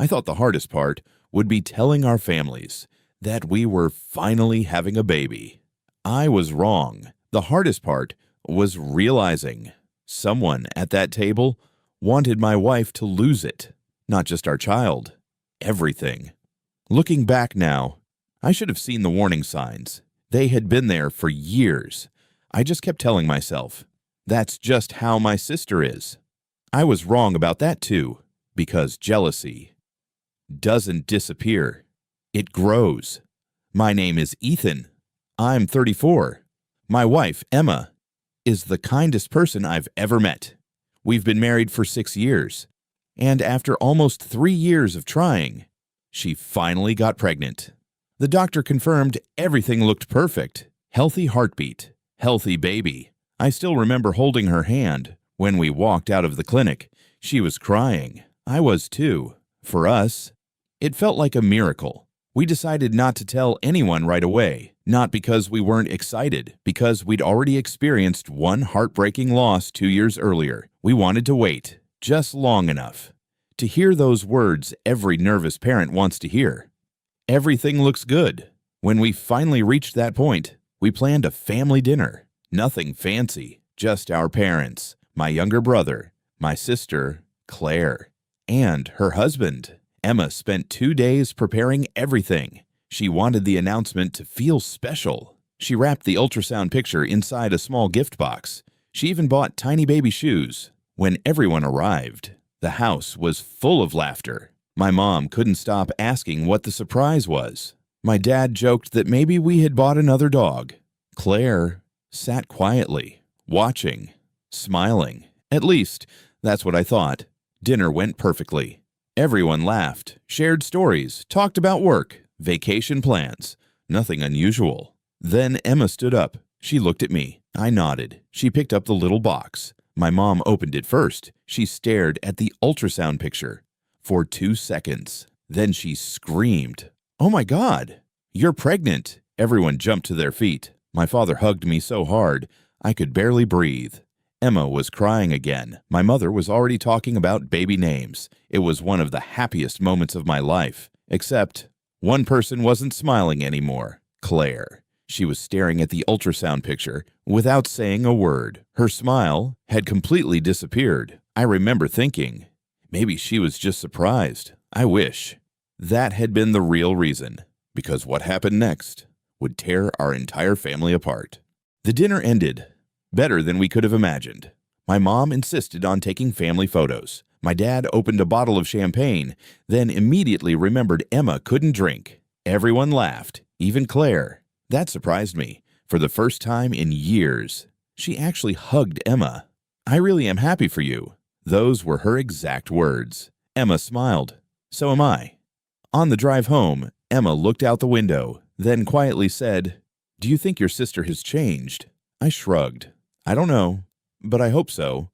I thought the hardest part would be telling our families that we were finally having a baby. I was wrong. The hardest part was realizing someone at that table wanted my wife to lose it. Not just our child, everything. Looking back now, I should have seen the warning signs. They had been there for years. I just kept telling myself, that's just how my sister is. I was wrong about that too, because jealousy doesn't disappear. It grows. My name is Ethan. I'm 34. My wife, Emma, is the kindest person I've ever met. We've been married for 6 years, and after almost 3 years of trying, she finally got pregnant. The doctor confirmed everything looked perfect. Healthy heartbeat, healthy baby. I still remember holding her hand when we walked out of the clinic. She was crying. I was too. For us, it felt like a miracle. We decided not to tell anyone right away, not because we weren't excited, because we'd already experienced one heartbreaking loss 2 years earlier. We wanted to wait just long enough to hear those words every nervous parent wants to hear. Everything looks good. When we finally reached that point, we planned a family dinner. Nothing fancy, just our parents, my younger brother, my sister, Claire, and her husband. Emma spent 2 days preparing everything. She wanted the announcement to feel special. She wrapped the ultrasound picture inside a small gift box. She even bought tiny baby shoes. When everyone arrived, the house was full of laughter. My mom couldn't stop asking what the surprise was. My dad joked that maybe we had bought another dog. Claire sat quietly, watching, smiling. At least, that's what I thought. Dinner went perfectly. Everyone laughed, shared stories, talked about work, vacation plans. Nothing unusual. Then Emma stood up. She looked at me. I nodded. She picked up the little box. My mom opened it first. She stared at the ultrasound picture for 2 seconds. Then she screamed, "Oh my God, you're pregnant!" Everyone jumped to their feet. My father hugged me so hard, I could barely breathe. Emma was crying again. My mother was already talking about baby names. It was one of the happiest moments of my life. Except, one person wasn't smiling anymore. Claire. She was staring at the ultrasound picture without saying a word. Her smile had completely disappeared. I remember thinking, maybe she was just surprised. I wish that had been the real reason, because what happened next would tear our entire family apart. The dinner ended better than we could have imagined. My mom insisted on taking family photos. My dad opened a bottle of champagne, then immediately remembered Emma couldn't drink. Everyone laughed, even Claire. That surprised me. For the first time in years, she actually hugged Emma. "I really am happy for you." Those were her exact words. Emma smiled. "So am I." On the drive home, Emma looked out the window, then quietly said, "Do you think your sister has changed?" I shrugged. "I don't know, but I hope so."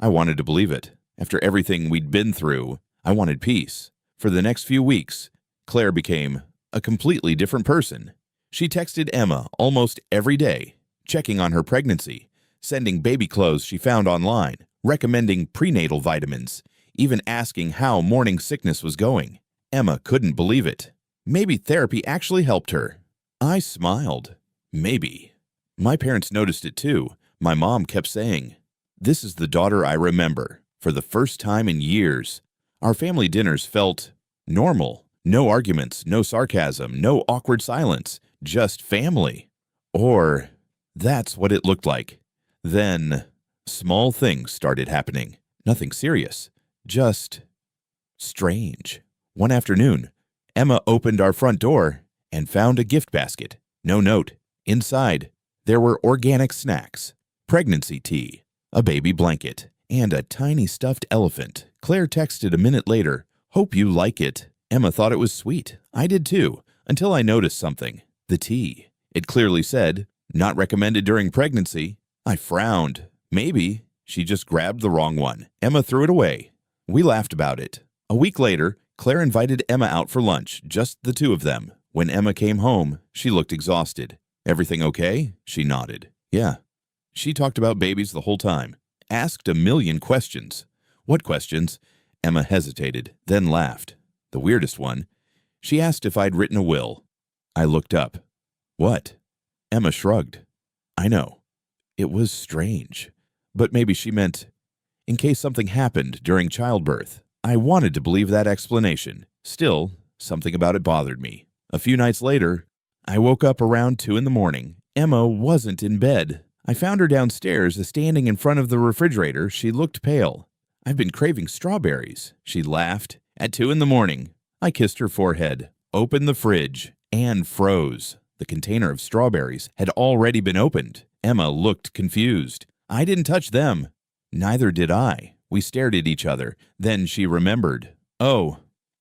I wanted to believe it. After everything we'd been through, I wanted peace. For the next few weeks, Claire became a completely different person. She texted Emma almost every day, checking on her pregnancy, sending baby clothes she found online, recommending prenatal vitamins, even asking how morning sickness was going. Emma couldn't believe it. Maybe therapy actually helped her. I smiled. Maybe. My parents noticed it too. My mom kept saying, "This is the daughter I remember." For the first time in years, our family dinners felt normal. No arguments, no sarcasm, no awkward silence, just family. Or that's what it looked like. Then small things started happening. Nothing serious, just strange. One afternoon, Emma opened our front door and found a gift basket. No note. Inside, there were organic snacks, pregnancy tea, a baby blanket, and a tiny stuffed elephant. Claire texted a minute later, "Hope you like it." Emma thought it was sweet. I did too, until I noticed something. The tea. It clearly said, "Not recommended during pregnancy." I frowned. Maybe she just grabbed the wrong one. Emma threw it away. We laughed about it. A week later, Claire invited Emma out for lunch, just the two of them. When Emma came home, she looked exhausted. "Everything okay?" She nodded. "Yeah." She talked about babies the whole time. Asked a million questions. What questions? Emma hesitated, then laughed. The weirdest one, she asked if I'd written a will. I looked up. What? Emma shrugged. I know. It was strange. But maybe she meant, in case something happened during childbirth. I wanted to believe that explanation. Still, something about it bothered me. A few nights later, I woke up around 2 in the morning. Emma wasn't in bed. I found her downstairs, standing in front of the refrigerator. She looked pale. I've been craving strawberries. She laughed. At 2 in the morning, I kissed her forehead, opened the fridge, and froze. The container of strawberries had already been opened. Emma looked confused. I didn't touch them. Neither did I. We stared at each other. Then she remembered. Oh,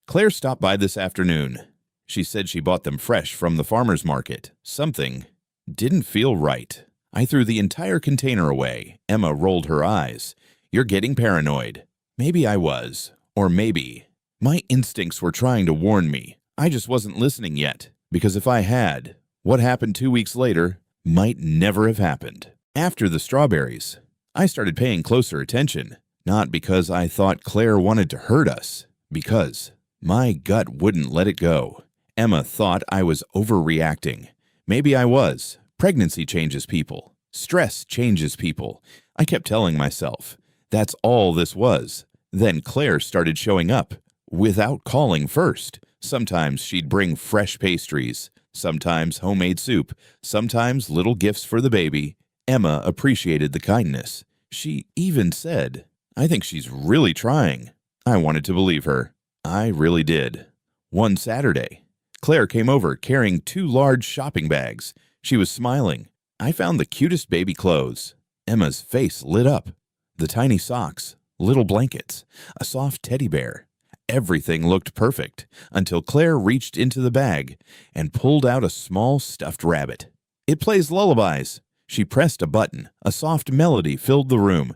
Claire stopped by this afternoon. She said she bought them fresh from the farmer's market. Something didn't feel right. I threw the entire container away. Emma rolled her eyes. You're getting paranoid. Maybe I was. Or maybe my instincts were trying to warn me. I just wasn't listening yet. Because if I had, what happened 2 weeks later might never have happened. After the strawberries, I started paying closer attention. Not because I thought Claire wanted to hurt us. Because my gut wouldn't let it go. Emma thought I was overreacting. Maybe I was. Pregnancy changes people. Stress changes people. I kept telling myself, that's all this was. Then Claire started showing up, without calling first. Sometimes she'd bring fresh pastries, sometimes homemade soup, sometimes little gifts for the baby. Emma appreciated the kindness. She even said, I think she's really trying. I wanted to believe her. I really did. One Saturday, Claire came over carrying 2 large shopping bags. She was smiling. I found the cutest baby clothes. Emma's face lit up. The tiny socks, little blankets, a soft teddy bear. Everything looked perfect until Claire reached into the bag and pulled out a small stuffed rabbit. It plays lullabies. She pressed a button. A soft melody filled the room.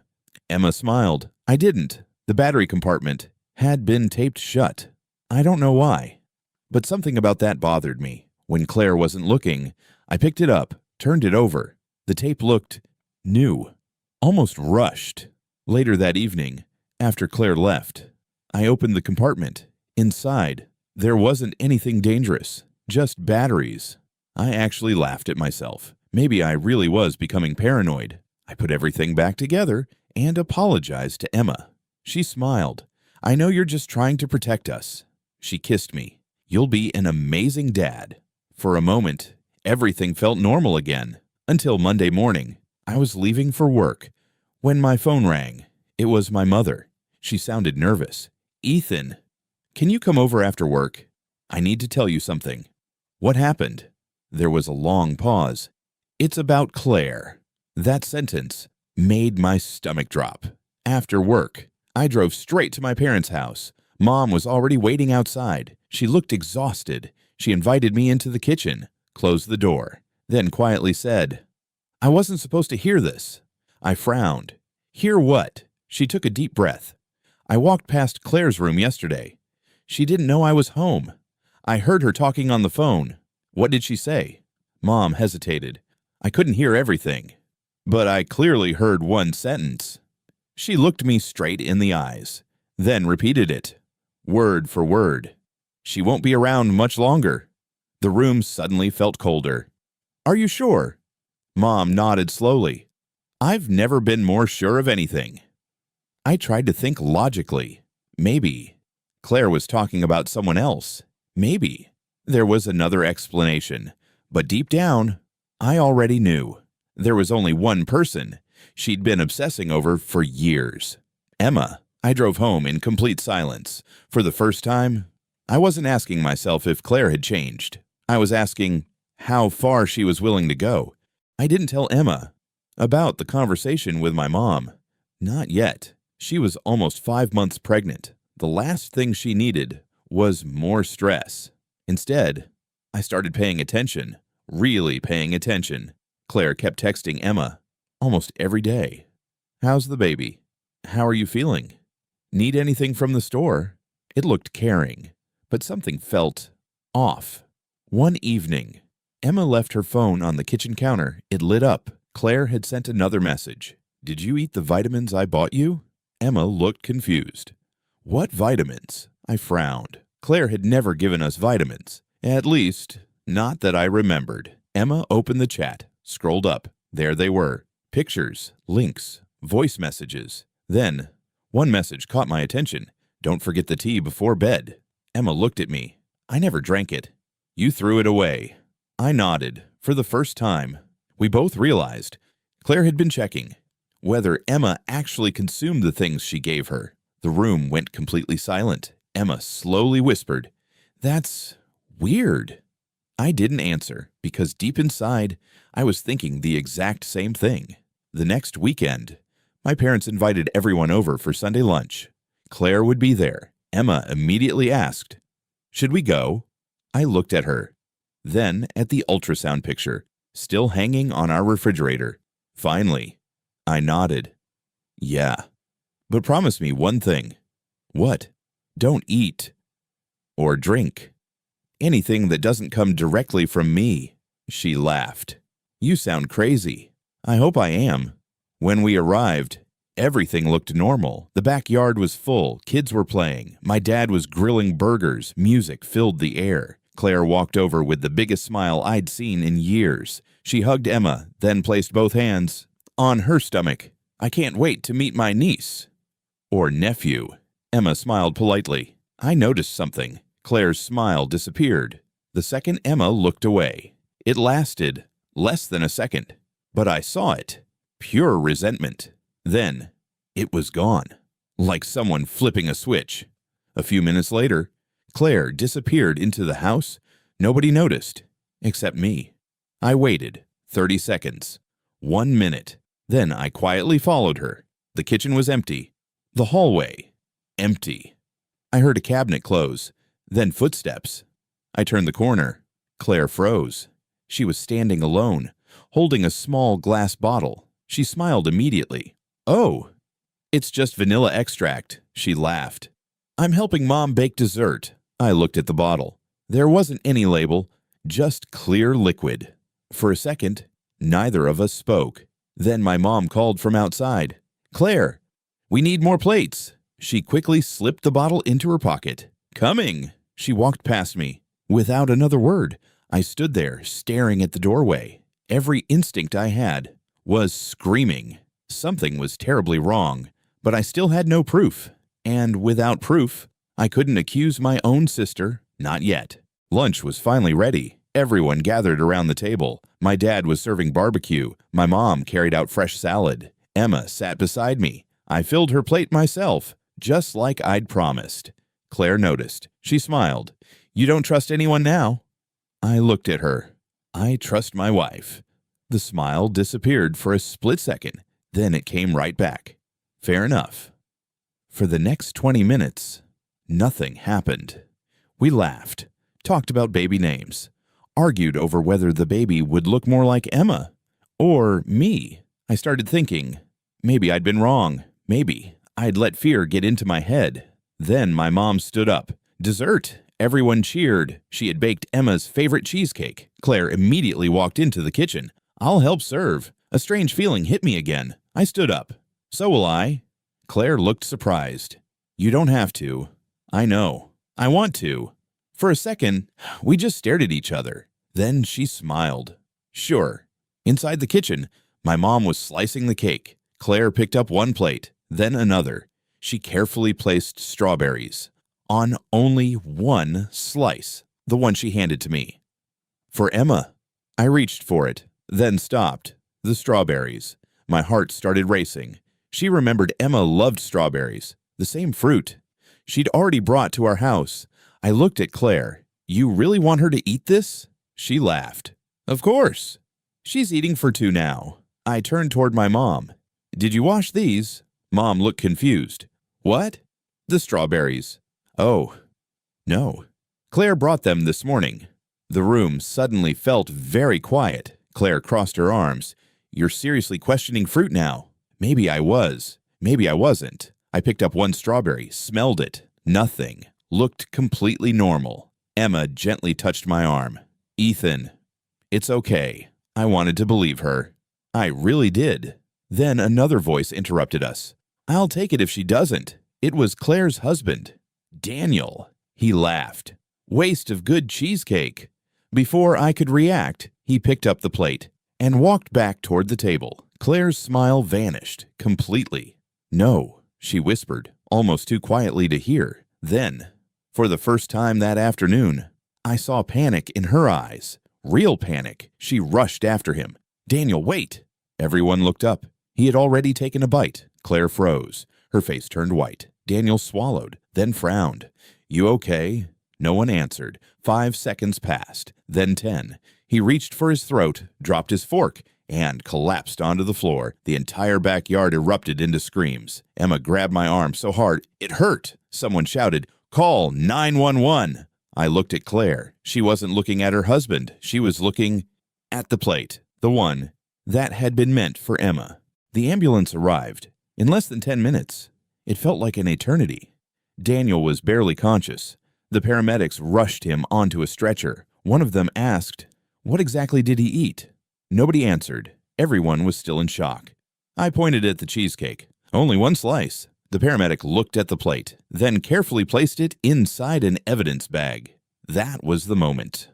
Emma smiled. I didn't. The battery compartment had been taped shut. I don't know why, but something about that bothered me. When Claire wasn't looking, I picked it up, turned it over. The tape looked new, almost rushed. Later that evening, after Claire left, I opened the compartment. Inside, there wasn't anything dangerous, just batteries. I actually laughed at myself. Maybe I really was becoming paranoid. I put everything back together and apologized to Emma. She smiled. I know you're just trying to protect us. She kissed me. You'll be an amazing dad. For a moment, everything felt normal again. Until Monday morning, I was leaving for work. When my phone rang, it was my mother. She sounded nervous. Ethan, can you come over after work? I need to tell you something. What happened? There was a long pause. It's about Claire. That sentence made my stomach drop. After work, I drove straight to my parents' house. Mom was already waiting outside. She looked exhausted. She invited me into the kitchen, closed the door, then quietly said, I wasn't supposed to hear this. I frowned. Hear what? She took a deep breath. I walked past Claire's room yesterday. She didn't know I was home. I heard her talking on the phone. What did she say? Mom hesitated. I couldn't hear everything, but I clearly heard one sentence. She looked me straight in the eyes, then repeated it, word for word. She won't be around much longer. The room suddenly felt colder. Are you sure? Mom nodded slowly. I've never been more sure of anything. I tried to think logically. Maybe Claire was talking about someone else. Maybe there was another explanation. But deep down, I already knew. There was only one person she'd been obsessing over for years. Emma. I drove home in complete silence. For the first time, I wasn't asking myself if Claire had changed. I was asking how far she was willing to go. I didn't tell Emma about the conversation with my mom. Not yet. She was almost 5 months pregnant. The last thing she needed was more stress. Instead, I started paying attention, really paying attention. Claire kept texting Emma almost every day. How's the baby? How are you feeling? Need anything from the store? It looked caring, but something felt off. One evening, Emma left her phone on the kitchen counter. It lit up. Claire had sent another message. Did you eat the vitamins I bought you? Emma looked confused. What vitamins? I frowned. Claire had never given us vitamins. At least, not that I remembered. Emma opened the chat, scrolled up. There they were. Pictures, links, voice messages. Then, one message caught my attention. Don't forget the tea before bed. Emma looked at me. I never drank it. You threw it away. I nodded. For the first time, we both realized Claire had been checking whether Emma actually consumed the things she gave her. The room went completely silent. Emma slowly whispered, "That's weird." I didn't answer because deep inside, I was thinking the exact same thing. The next weekend, my parents invited everyone over for Sunday lunch. Claire would be there. Emma immediately asked, "Should we go?" I looked at her, then at the ultrasound picture, still hanging on our refrigerator. Finally, I nodded. Yeah. But promise me one thing. What? Don't eat. Or drink. Anything that doesn't come directly from me. She laughed. You sound crazy. I hope I am. When we arrived, everything looked normal. The backyard was full. Kids were playing. My dad was grilling burgers. Music filled the air. Claire walked over with the biggest smile I'd seen in years. She hugged Emma, then placed both hands on her stomach. I can't wait to meet my niece. Or nephew. Emma smiled politely. I noticed something. Claire's smile disappeared. The second Emma looked away. It lasted less than a second, but I saw it. Pure resentment. Then, it was gone. Like someone flipping a switch. A few minutes later, Claire disappeared into the house. Nobody noticed, except me. I waited 30 seconds. 1 minute. Then I quietly followed her. The kitchen was empty. The hallway, empty. I heard a cabinet close, then footsteps. I turned the corner. Claire froze. She was standing alone, holding a small glass bottle. She smiled immediately. Oh, it's just vanilla extract, she laughed. I'm helping Mom bake dessert. I looked at the bottle. There wasn't any label, just clear liquid. For a second, neither of us spoke. Then my mom called from outside. Claire, we need more plates. She quickly slipped the bottle into her pocket. Coming. She walked past me. Without another word, I stood there, staring at the doorway. Every instinct I had was screaming. Something was terribly wrong, but I still had no proof. And without proof, I couldn't accuse my own sister, not yet. Lunch was finally ready. Everyone gathered around the table. My dad was serving barbecue. My mom carried out fresh salad. Emma sat beside me. I filled her plate myself, just like I'd promised. Claire noticed. She smiled. You don't trust anyone now? I looked at her. I trust my wife. The smile disappeared for a split second. Then it came right back. Fair enough. For the next 20 minutes, nothing happened. We laughed, talked about baby names, argued over whether the baby would look more like Emma or me. I started thinking, maybe I'd been wrong. Maybe I'd let fear get into my head. Then my mom stood up. Dessert. Everyone cheered. She had baked Emma's favorite cheesecake. Claire immediately walked into the kitchen. I'll help serve. A strange feeling hit me again. I stood up. So will I. Claire looked surprised. You don't have to. I know. I want to. For a second, we just stared at each other. Then she smiled. Sure. Inside the kitchen, my mom was slicing the cake. Claire picked up one plate, then another. She carefully placed strawberries on only one slice, the one she handed to me. For Emma. I reached for it, then stopped. The strawberries. My heart started racing. She remembered Emma loved strawberries, the same fruit she'd already brought to our house. I looked at Claire. You really want her to eat this? She laughed. Of course. She's eating for two now. I turned toward my mom. Did you wash these? Mom looked confused. What? The strawberries. Oh, no. Claire brought them this morning. The room suddenly felt very quiet. Claire crossed her arms. You're seriously questioning fruit now. Maybe I was. Maybe I wasn't. I picked up one strawberry, smelled it. Nothing. Looked completely normal. Emma gently touched my arm. Ethan, it's okay. I wanted to believe her. I really did. Then another voice interrupted us. I'll take it if she doesn't. It was Claire's husband, Daniel. He laughed. Waste of good cheesecake. Before I could react, he picked up the plate and walked back toward the table. Claire's smile vanished completely. "No," she whispered, almost too quietly to hear. Then, for the first time that afternoon, I saw panic in her eyes. Real panic. She rushed after him. "Daniel, wait!" Everyone looked up. He had already taken a bite. Claire froze. Her face turned white. Daniel swallowed, then frowned. "You okay?" No one answered. 5 seconds passed, then 10. He reached for his throat, dropped his fork, and collapsed onto the floor. The entire backyard erupted into screams. Emma grabbed my arm so hard it hurt. Someone shouted, "Call 911." I looked at Claire. She wasn't looking at her husband. She was looking at the plate, the one that had been meant for Emma. The ambulance arrived in less than 10 minutes. It felt like an eternity. Daniel was barely conscious. The paramedics rushed him onto a stretcher. One of them asked, "What exactly did he eat?" Nobody answered. Everyone was still in shock. I pointed at the cheesecake. "Only one slice." The paramedic looked at the plate, then carefully placed it inside an evidence bag. That was the moment.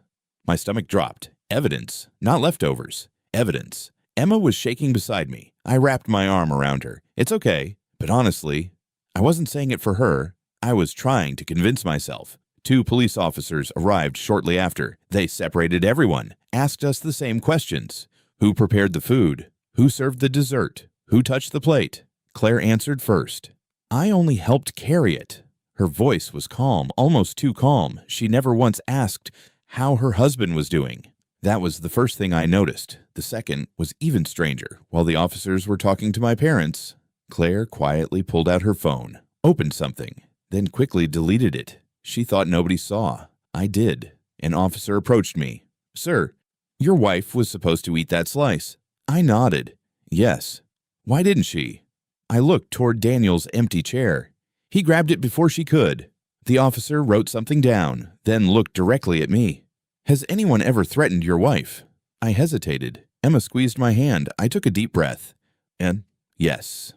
My stomach dropped. Evidence, not leftovers. Evidence. Emma was shaking beside me. I wrapped my arm around her. "It's okay." But honestly, I wasn't saying it for her. I was trying to convince myself. 2 police officers arrived shortly after. They separated everyone, asked us the same questions. Who prepared the food? Who served the dessert? Who touched the plate? Claire answered first. "I only helped carry it." Her voice was calm, almost too calm. She never once asked how her husband was doing. That was the first thing I noticed. The second was even stranger. While the officers were talking to my parents, Claire quietly pulled out her phone, opened something, then quickly deleted it. She thought nobody saw. I did. An officer approached me. "Sir, your wife was supposed to eat that slice." I nodded. "Yes." "Why didn't she?" I looked toward Daniel's empty chair. He grabbed it before she could. The officer wrote something down, then looked directly at me. "Has anyone ever threatened your wife?" I hesitated. Emma squeezed my hand. I took a deep breath. And yes.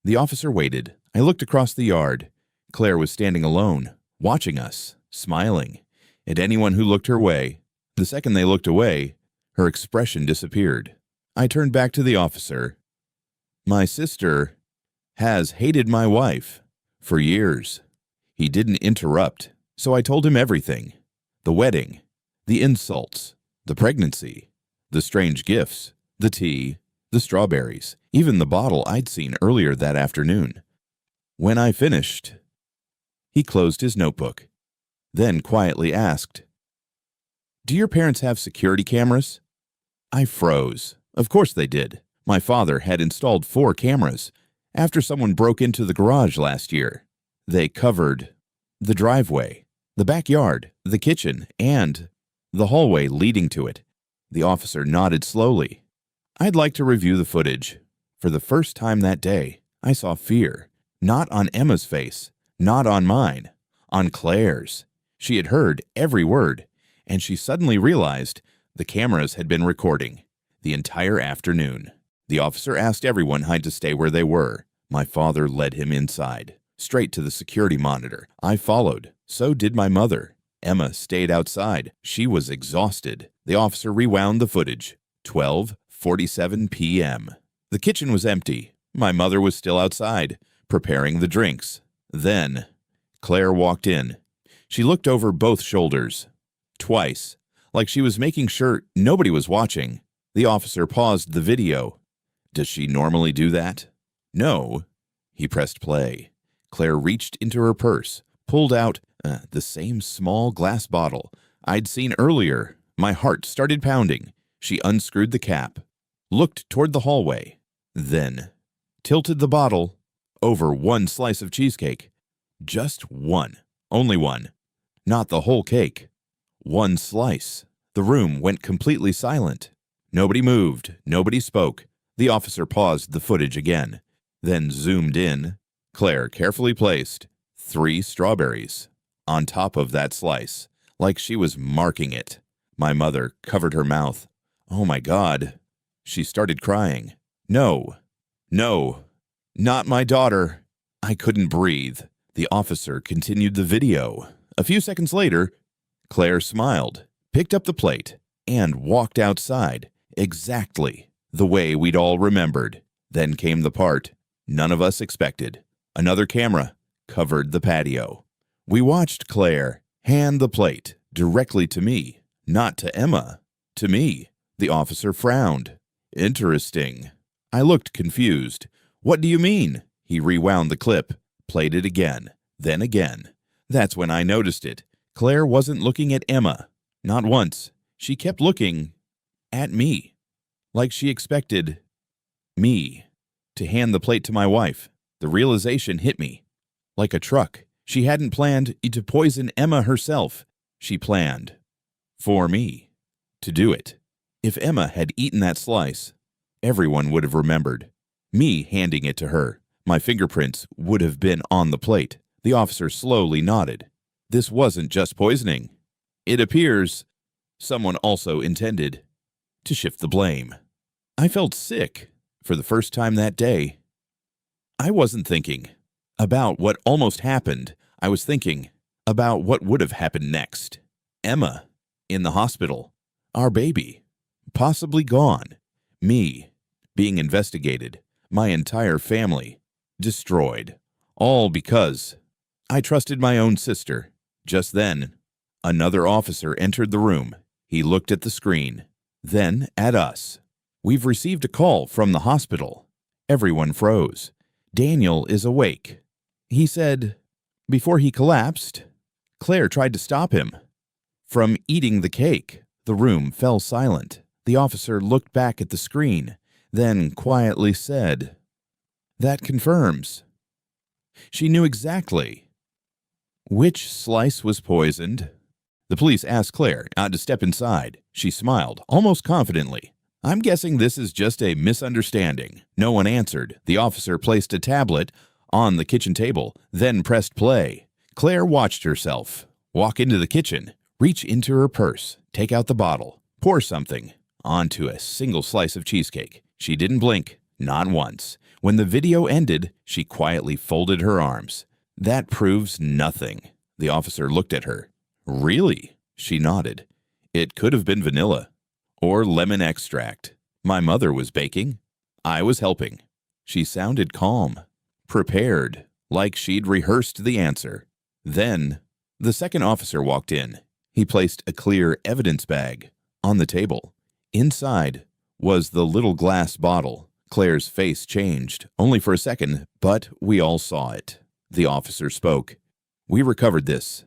The officer waited. I looked across the yard. Claire was standing alone, watching us, smiling. At anyone who looked her way, the second they looked away, her expression disappeared. I turned back to the officer. "My sister has hated my wife for years." He didn't interrupt, so I told him everything. The wedding, the insults, the pregnancy, the strange gifts, the tea, the strawberries, even the bottle I'd seen earlier that afternoon. When I finished, he closed his notebook, then quietly asked, "Do your parents have security cameras?" I froze. Of course they did. My father had installed 4 cameras after someone broke into the garage last year. They covered the driveway, the backyard, the kitchen, and the hallway leading to it. The officer nodded slowly. "I'd like to review the footage." For the first time that day, I saw fear, not on Emma's face, not on mine, on Claire's. She had heard every word, and she suddenly realized the cameras had been recording the entire afternoon. The officer asked everyone to stay where they were. My father led him inside, straight to the security monitor. I followed. So did my mother. Emma stayed outside. She was exhausted. The officer rewound the footage. 12:47 p.m. The kitchen was empty. My mother was still outside, preparing the drinks. Then, Claire walked in. She looked over both shoulders. Twice, like she was making sure nobody was watching. The officer paused the video. "Does she normally do that?" "No." He pressed play. Claire reached into her purse, pulled out the same small glass bottle I'd seen earlier. My heart started pounding. She unscrewed the cap, looked toward the hallway, then tilted the bottle over one slice of cheesecake. Just one. Only one. Not the whole cake. One slice. The room went completely silent. Nobody moved. Nobody spoke. The officer paused the footage again, then zoomed in. Claire carefully placed 3 strawberries on top of that slice, like she was marking it. My mother covered her mouth. "Oh my God." She started crying. "No, no, not my daughter." I couldn't breathe. The officer continued the video. A few seconds later, Claire smiled, picked up the plate, and walked outside exactly the way we'd all remembered. Then came the part none of us expected. Another camera covered the patio. We watched Claire hand the plate directly to me, not to Emma, to me. The officer frowned. Interesting. I looked confused. What do you mean? He rewound the clip, played it again, then again. That's when I noticed it. Claire wasn't looking at Emma. Not once. She kept looking at me, like she expected me to hand the plate to my wife. The realization hit me like a truck. She hadn't planned to poison Emma herself. She planned for me to do it. If Emma had eaten that slice, everyone would have remembered me handing it to her. My fingerprints would have been on the plate. The officer slowly nodded. This wasn't just poisoning. It appears someone also intended to shift the blame. I felt sick for the first time that day. I wasn't thinking about what almost happened. I was thinking about what would have happened next. Emma in the hospital. Our baby possibly gone. Me being investigated. My entire family destroyed. All because I trusted my own sister. Just then, another officer entered the room. He looked at the screen, then at us. We've received a call from the hospital. Everyone froze. Daniel is awake. He said, before he collapsed, Claire tried to stop him from eating the cake. The room fell silent. The officer looked back at the screen, then quietly said, that confirms. She knew exactly which slice was poisoned. The police asked Claire to step inside. She smiled, almost confidently. I'm guessing this is just a misunderstanding. No one answered. The officer placed a tablet on the kitchen table, then pressed play. Claire watched herself walk into the kitchen, reach into her purse, take out the bottle, pour something onto a single slice of cheesecake. She didn't blink, not once. When the video ended, she quietly folded her arms. That proves nothing. The officer looked at her. Really? She nodded. It could have been vanilla or lemon extract. My mother was baking. I was helping. She sounded calm, prepared, like she'd rehearsed the answer. Then, the second officer walked in. He placed a clear evidence bag on the table. Inside was the little glass bottle. Claire's face changed, only for a second, but we all saw it. The officer spoke. We recovered this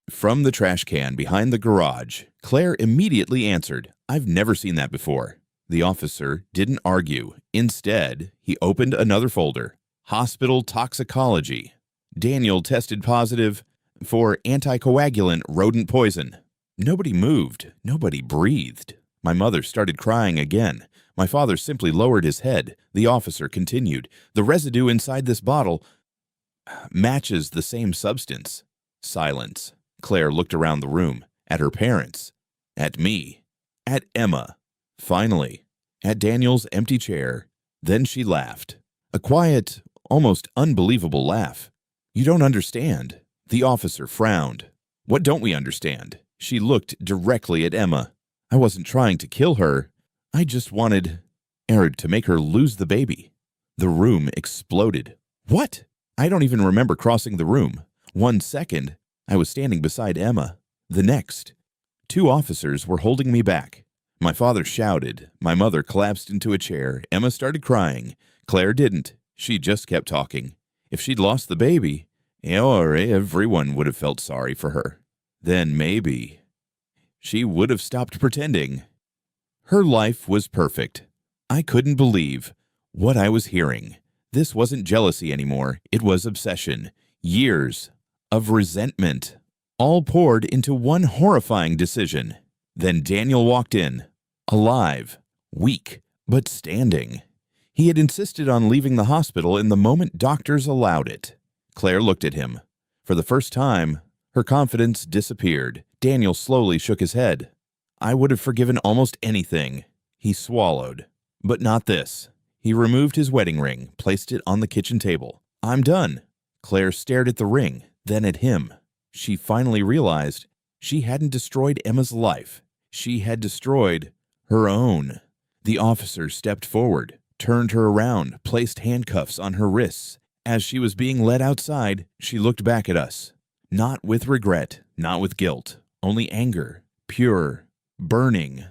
from the trash can behind the garage. Claire immediately answered, I've never seen that before. The officer didn't argue. Instead, he opened another folder. Hospital toxicology. Daniel tested positive for anticoagulant rodent poison. Nobody moved. Nobody breathed. My mother started crying again. My father simply lowered his head. The officer continued. The residue inside this bottle matches the same substance. Silence. Claire looked around the room, at her parents, at me, at Emma, finally, at Daniel's empty chair. Then she laughed. A quiet, almost unbelievable laugh. You don't understand. The officer frowned. What don't we understand? She looked directly at Emma. I wasn't trying to kill her. I just wanted Eric to make her lose the baby. The room exploded. What? I don't even remember crossing the room. 1 second, I was standing beside Emma. The next, 2 officers were holding me back. My father shouted. My mother collapsed into a chair. Emma started crying. Claire didn't. She just kept talking. If she'd lost the baby, everyone would have felt sorry for her. Then maybe she would have stopped pretending. Her life was perfect. I couldn't believe what I was hearing. This wasn't jealousy anymore. It was obsession. Years of resentment, all poured into one horrifying decision. Then Daniel walked in, alive, weak, but standing. He had insisted on leaving the hospital in the moment doctors allowed it. Claire looked at him. For the first time, her confidence disappeared. Daniel slowly shook his head. I would have forgiven almost anything. He swallowed. But not this. He removed his wedding ring, placed it on the kitchen table. I'm done. Claire stared at the ring, then at him. She finally realized she hadn't destroyed Emma's life. She had destroyed her own. The officer stepped forward, turned her around, placed handcuffs on her wrists. As she was being led outside, she looked back at us. Not with regret, not with guilt, only anger, pure, burning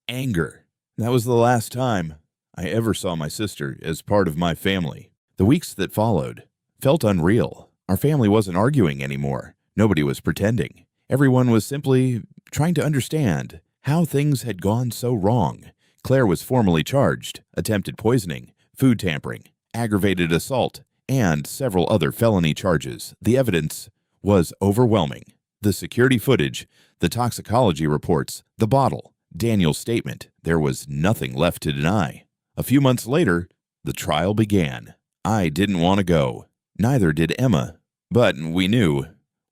anger. That was the last time I ever saw my sister as part of my family. The weeks that followed felt unreal. Our family wasn't arguing anymore. Nobody was pretending. Everyone was simply trying to understand how things had gone so wrong. Claire was formally charged, attempted poisoning, food tampering, aggravated assault, and several other felony charges. The evidence was overwhelming. The security footage, the toxicology reports, the bottle, Daniel's statement, there was nothing left to deny. A few months later, the trial began. I didn't want to go. Neither did Emma. But we knew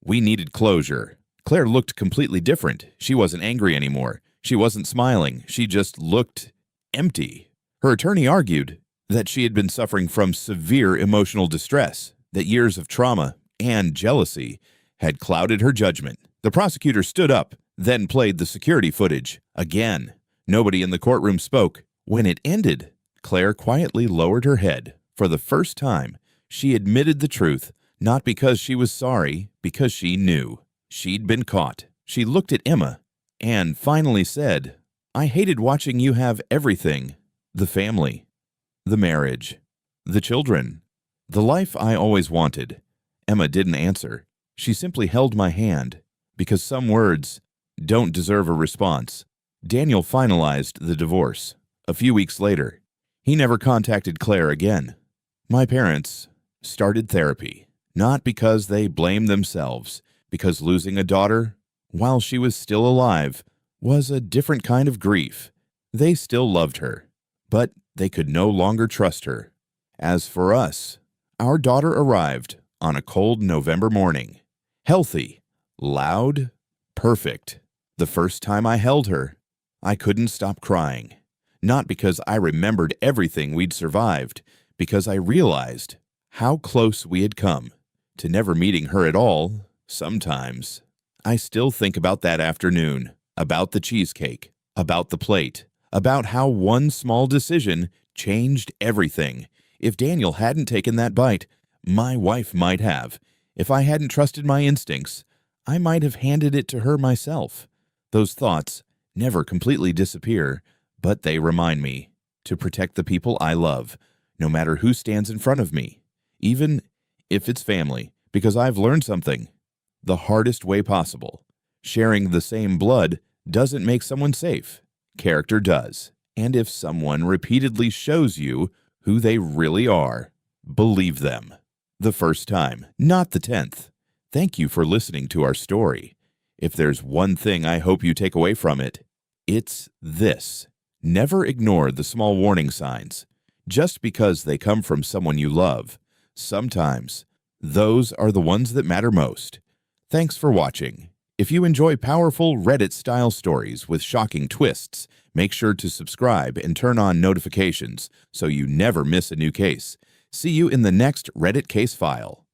we needed closure. Claire looked completely different. She wasn't angry anymore. She wasn't smiling. She just looked empty. Her attorney argued that she had been suffering from severe emotional distress, that years of trauma and jealousy had clouded her judgment. The prosecutor stood up, then played the security footage. Again, nobody in the courtroom spoke. When it ended, Claire quietly lowered her head. For the first time, she admitted the truth, not because she was sorry, because she knew. She'd been caught. She looked at Emma and finally said, "I hated watching you have everything. The family, the marriage, the children, the life I always wanted." Emma didn't answer. She simply held my hand, because some words don't deserve a response. Daniel finalized the divorce. A few weeks later, he never contacted Claire again. My parents started therapy, not because they blamed themselves, because losing a daughter, while she was still alive, was a different kind of grief. They still loved her, but they could no longer trust her. As for us, our daughter arrived on a cold November morning. Healthy, loud, perfect. The first time I held her, I couldn't stop crying. Not because I remembered everything we'd survived, because I realized how close we had come to never meeting her at all. Sometimes I still think about that afternoon, about the cheesecake, about the plate, about how one small decision changed everything. If Daniel hadn't taken that bite, my wife might have. If I hadn't trusted my instincts, I might have handed it to her myself. Those thoughts never completely disappear, but they remind me to protect the people I love, no matter who stands in front of me, even if it's family, because I've learned something the hardest way possible. Sharing the same blood doesn't make someone safe. Character does. And if someone repeatedly shows you who they really are, believe them. The first time, not the 10th. Thank you for listening to our story. If there's one thing I hope you take away from it, it's this. Never ignore the small warning signs. Just because they come from someone you love, sometimes those are the ones that matter most. Thanks for watching. If you enjoy powerful Reddit-style stories with shocking twists, make sure to subscribe and turn on notifications so you never miss a new case. See you in the next Reddit case file.